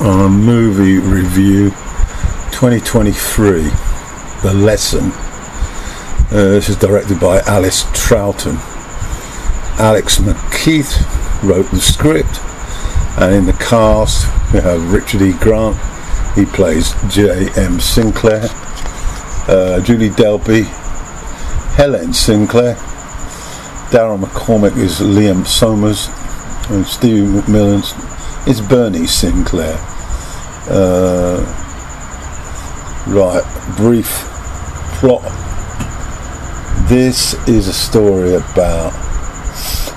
on a movie review 2023, The Lesson. This is directed by Alice Troughton. Alex McKeith wrote the script, and in the cast we have Richard E. Grant, he plays J.M. Sinclair, Julie Delpy, Helen Sinclair, Darryl McCormick is Liam Somers, and Stevie McMillan is Bernie Sinclair. Right, brief plot. This is a story about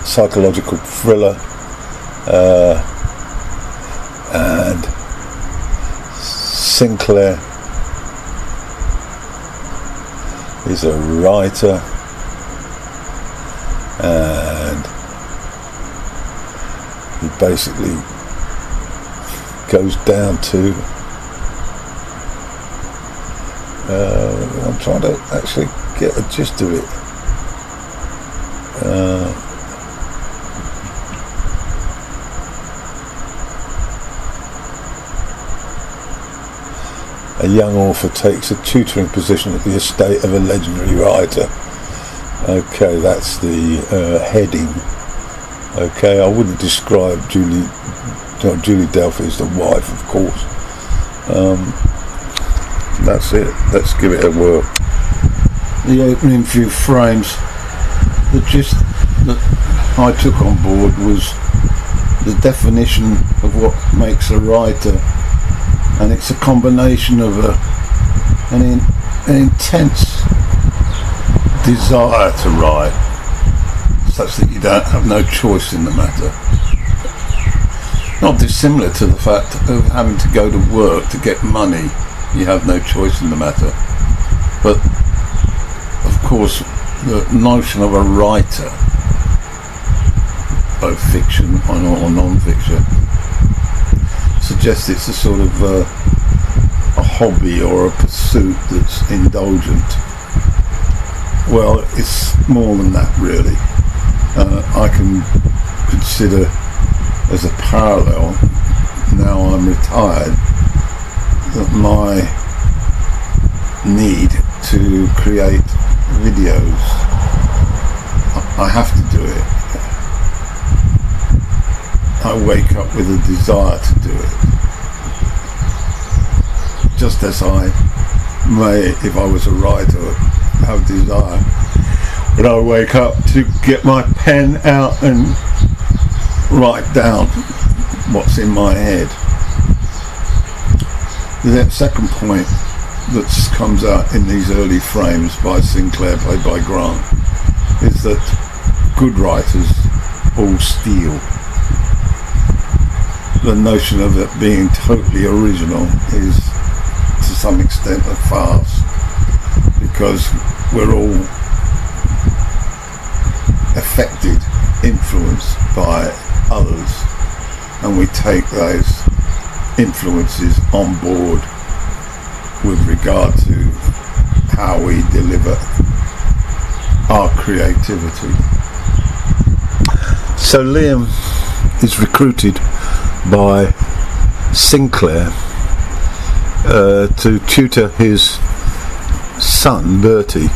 psychological thriller, and Sinclair is a writer, and he basically goes down to I'm trying to actually get a gist of it. A young author takes a tutoring position at the estate of a legendary writer. Okay, that's the heading. Okay, I wouldn't describe Julie Delpy as the wife, of course. That's it. Let's give it a whirl. The opening few frames, the gist that I took on board was the definition of what makes a writer, and it's a combination of an intense desire to write, such that you don't have no choice in the matter. Not dissimilar to the fact of having to go to work to get money. You have no choice in the matter. But of course the notion of a writer, both fiction or non-fiction, suggests it's a sort of a hobby or a pursuit that's indulgent. Well, it's more than that, really. I can consider as a parallel, now I'm retired, that my need to create videos, I have to do it. I wake up with a desire to do it, just as I may, if I was a writer, have desire when I wake up to get my pen out and write down what's in my head. The second point that comes out in these early frames by Sinclair, played by Grant, is that good writers all steal. The notion of it being totally original is to some extent a farce, because we're all affected, influenced by others, and we take those influences on board with regard to how we deliver our creativity. So Liam is recruited by Sinclair to tutor his son Bertie,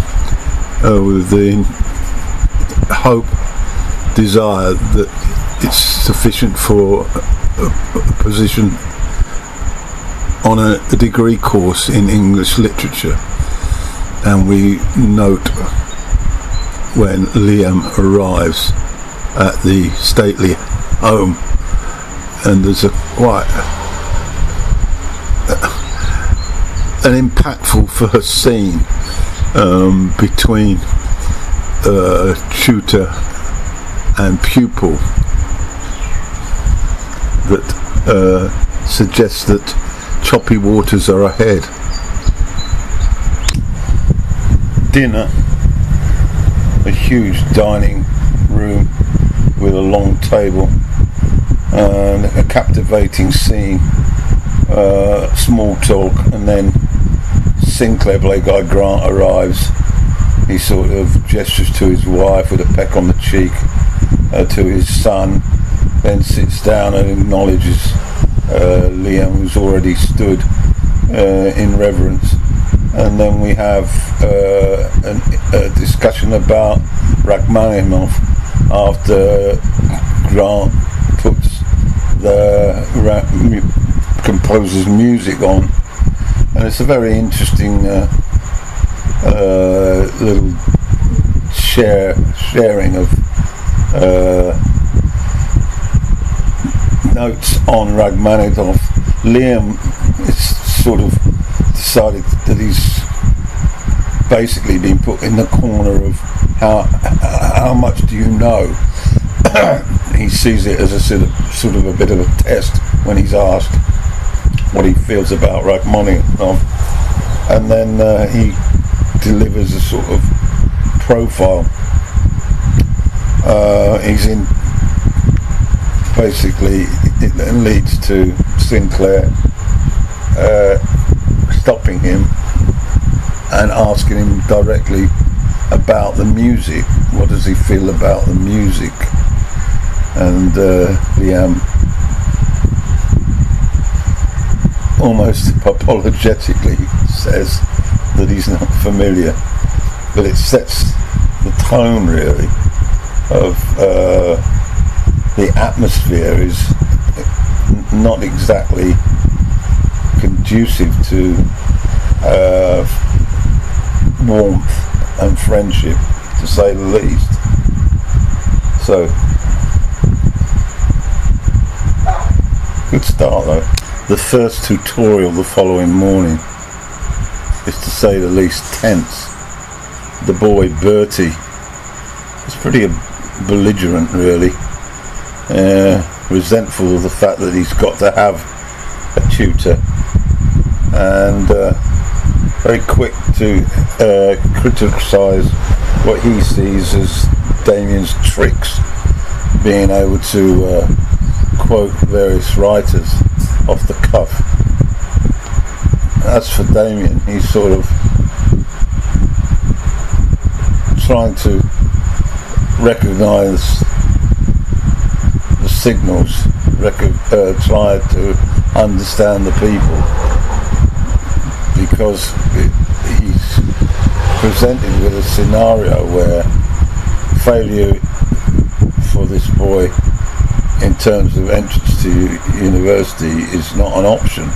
with the hope, desire that it's sufficient for a position on a degree course in English literature. And we note when Liam arrives at the stately home, and there's a quite an impactful first scene between tutor and pupil that suggests that choppy waters are ahead. Dinner, a huge dining room with a long table and a captivating scene, small talk, and then Sinclair, played by Grant, arrives. He sort of gestures to his wife with a peck on the cheek, to his son, then sits down and acknowledges Liam, who's already stood in reverence. And then we have a discussion about Rachmaninoff after Grant puts the composer's music on, and it's a very interesting little sharing of notes on Rachmaninoff. Liam is sort of decided that he's basically been put in the corner of how much do you know. He sees it as a sort of a bit of a test when he's asked what he feels about Rachmaninoff, and then he delivers a sort of profile. He's in, basically it then leads to Sinclair stopping him and asking him directly about the music. What does he feel about the music? And Liam almost apologetically says that he's not familiar, but it sets the tone really of the atmosphere is not exactly conducive to warmth and friendship, to say the least. So, good start though. The first tutorial the following morning is, to say the least, tense. The boy Bertie is pretty belligerent really, resentful of the fact that he's got to have a tutor, and very quick to criticise what he sees as Damien's tricks, being able to quote various writers off the cuff. As for Damien, he's sort of trying to recognise the signals, try to understand the people, because he's presented with a scenario where failure for this boy in terms of entrance to university is not an option,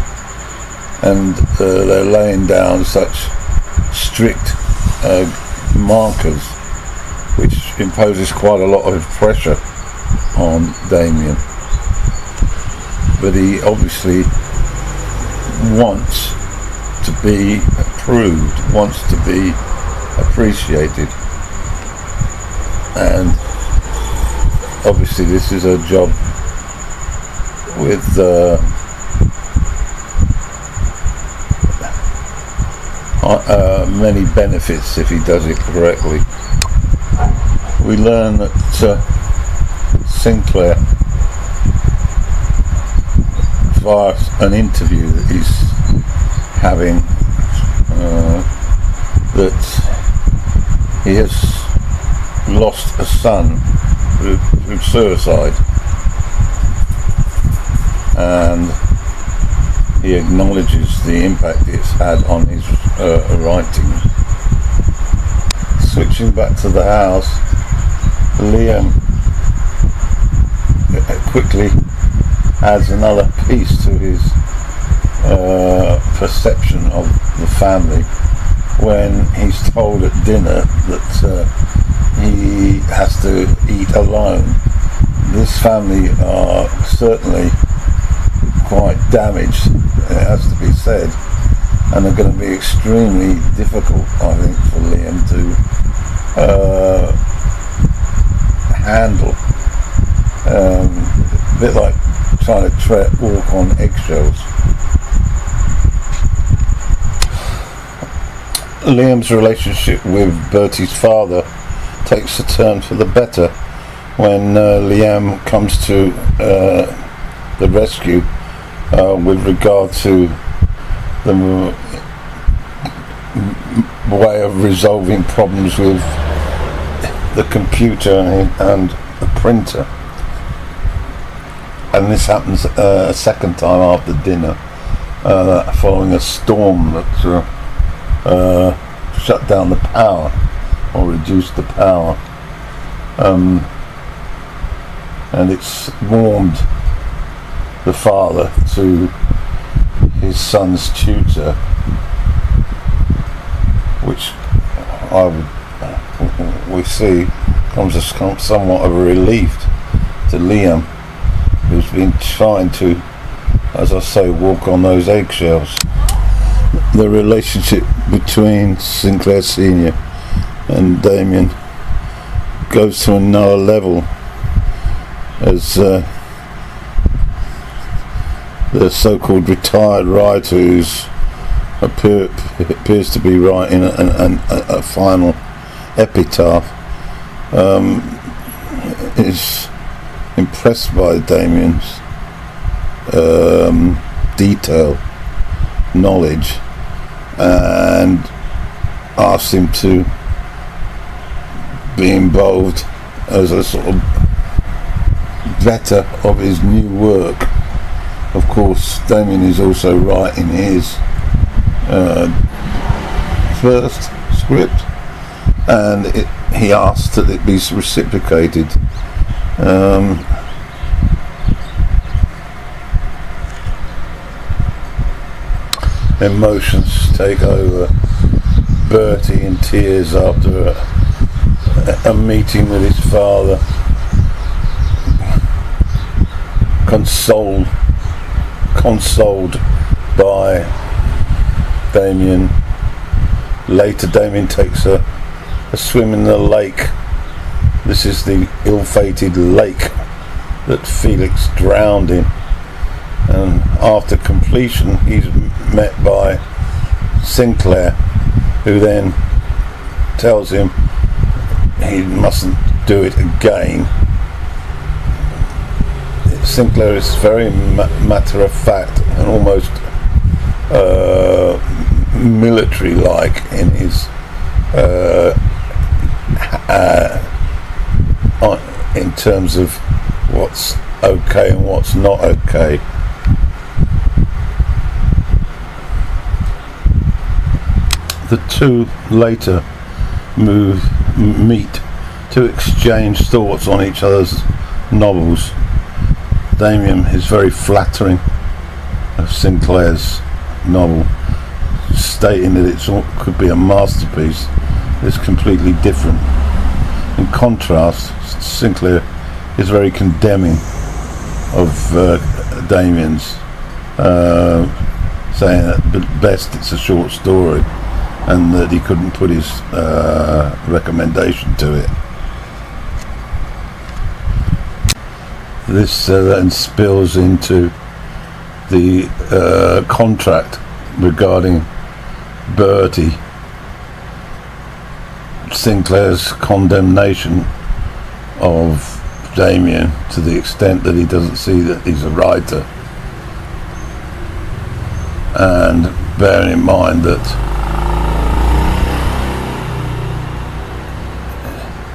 and they're laying down such strict markers, which imposes quite a lot of pressure on Damien. But he obviously wants to be approved, wants to be appreciated, and obviously this is a job with many benefits if he does it correctly. We learn that Sinclair, via an interview that he's having, that he has lost a son through suicide, and he acknowledges the impact it's had on his writing. Switching back to the house, Liam quickly adds another piece to his perception of the family when he's told at dinner that he has to eat alone. This family are certainly quite damaged, it has to be said, and they're going to be extremely difficult, I think, for Liam to handle. A bit like trying to walk on eggshells. Liam's relationship with Bertie's father takes a turn for the better when Liam comes to the rescue with regard to the way of resolving problems with the computer and the printer. and this happens a second time after dinner, following a storm that shut down the power or reduced the power, and it's warmed the father to his son's tutor, which we see comes as somewhat of a relief to Liam, who's been trying to, as I say, walk on those eggshells. The relationship between Sinclair Senior and Damien goes to another level as the so-called retired writer, who's appears to be writing a final epitaph, is impressed by Damien's detailed knowledge and asks him to be involved as a sort of vetter of his new work. Of course, Damien is also writing his first script, and he asked that it be reciprocated. Emotions take over. Bertie in tears after a meeting with his father, consoled by Damien. Later, Damien takes a swim in the lake. This is the ill-fated lake that Felix drowned in, and after completion he's met by Sinclair, who then tells him he mustn't do it again. Sinclair is very matter-of-fact and almost military-like in his in terms of what's okay and what's not okay. The two later meet to exchange thoughts on each other's novels. Damien is very flattering of Sinclair's novel, stating that it could be a masterpiece. It's completely different. In contrast, Sinclair is very condemning of Damien's, saying that at best it's a short story and that he couldn't put his recommendation to it. This then spills into the contract regarding Bertie. Sinclair's condemnation of Damien to the extent that he doesn't see that he's a writer, and bearing in mind that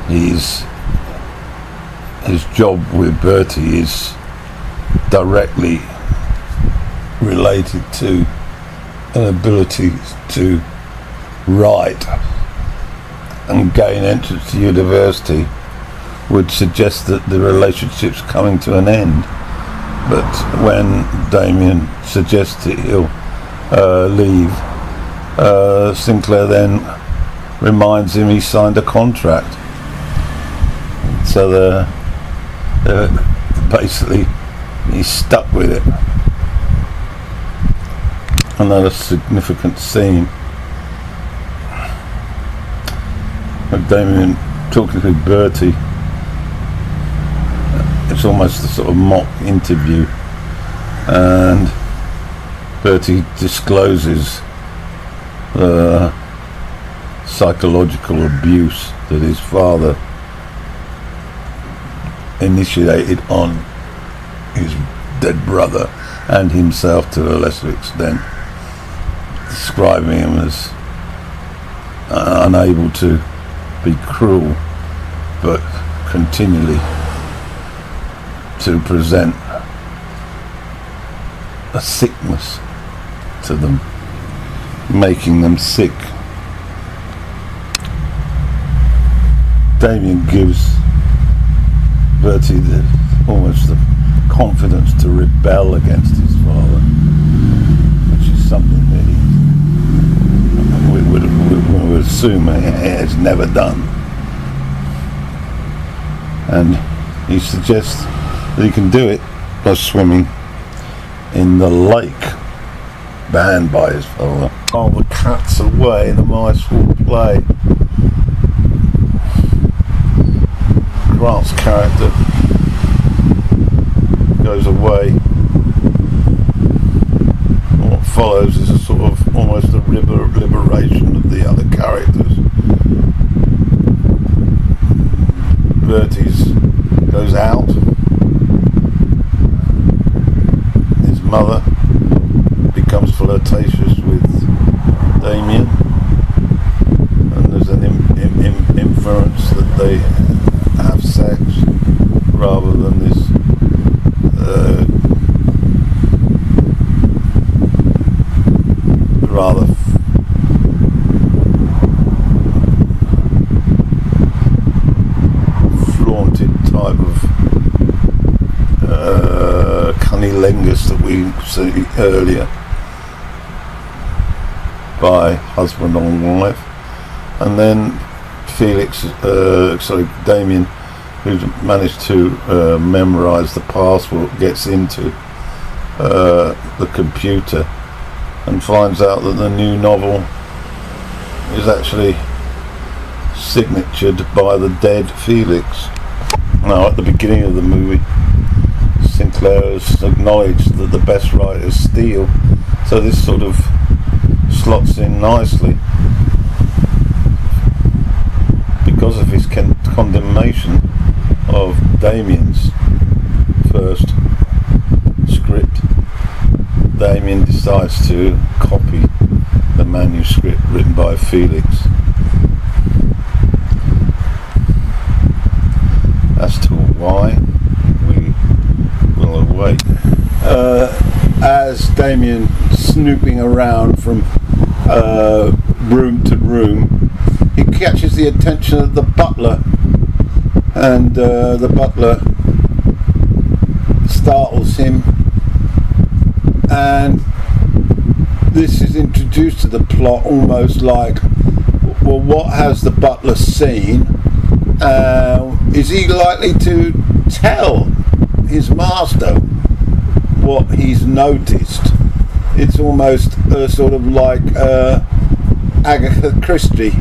his job with Bertie is directly related to an ability to write and gain entrance to university, would suggest that the relationship's coming to an end. But when Damien suggests that he'll leave, Sinclair then reminds him he signed a contract. So basically he's stuck with it. Another significant scene, Damien talking to Bertie. It's almost a sort of mock interview, and Bertie discloses the psychological abuse that his father initiated on his dead brother and himself to a lesser extent, describing him as unable to be cruel, but continually to present a sickness to them, making them sick. Damien gives Bertie almost the confidence to rebel against his father, which is something that we would assume he has never done. And he suggests that he can do it by swimming in the lake banned by his father. While the cat's away, the mice will play. Grant's character goes away. What follows is a sort of almost a liberation of the other characters. Bertie's goes out. His mother becomes flirtatious with Damien, and there's an inference that they have sex rather than this rather flaunted type of cunnilingus that we see earlier by husband and wife. And then Damien, who's managed to memorise the password, gets into the computer and finds out that the new novel is actually signatured by the dead Felix. Now, at the beginning of the movie, Sinclair has acknowledged that the best writers steal, so this sort of slots in nicely because of his condemnation of Damien's first script. Damien decides to copy the manuscript written by Felix. As to why, we will await. As Damien snooping around from room to room, he catches the attention of the butler, and the butler startles him, and this is introduced to the plot almost like, well, what has the butler seen? Is he likely to tell his master what he's noticed? It's almost sort of like Agatha Christie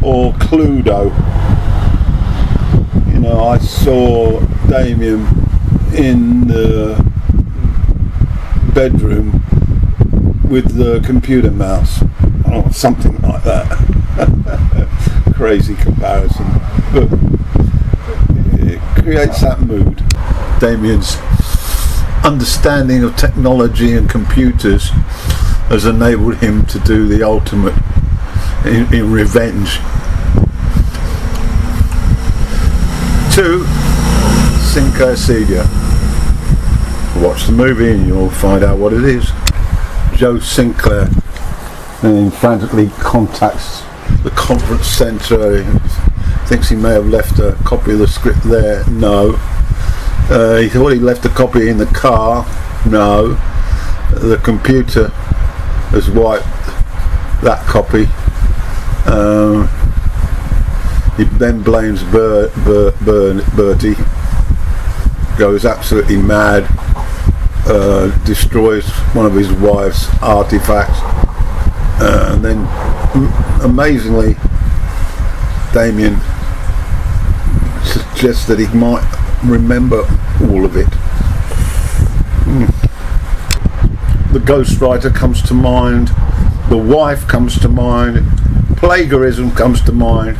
or Cluedo. You know, I saw Damien in the bedroom with the computer mouse, or something like that. Crazy comparison, but it creates that mood. Damien's understanding of technology and computers has enabled him to do the ultimate in revenge. 2. Sinclair Senior. Watch the movie and you'll find out what it is. Joe Sinclair frantically contacts the conference centre. He thinks he may have left a copy of the script there. No. He thought he left a copy in the car. No. The computer has wiped that copy. He then blames Bertie, goes absolutely mad, destroys one of his wife's artifacts, and then amazingly Damien suggests that he might remember all of it. The ghostwriter comes to mind, the wife comes to mind, plagiarism comes to mind,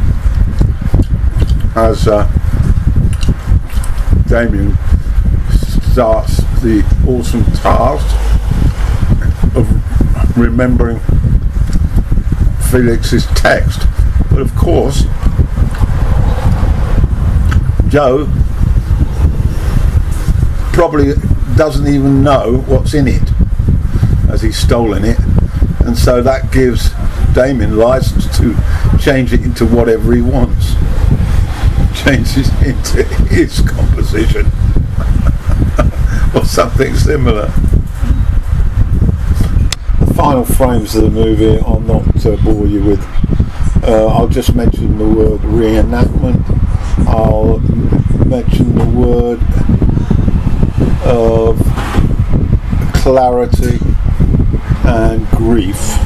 as Damien starts the awesome task of remembering Felix's text. But of course, Joe probably doesn't even know what's in it, as he's stolen it, and so that gives Damien license to change it into whatever he wants. Changes into his composition or something similar. The final frames of the movie I'll not bore you with. I'll just mention the word reenactment. I'll mention the word of clarity and grief.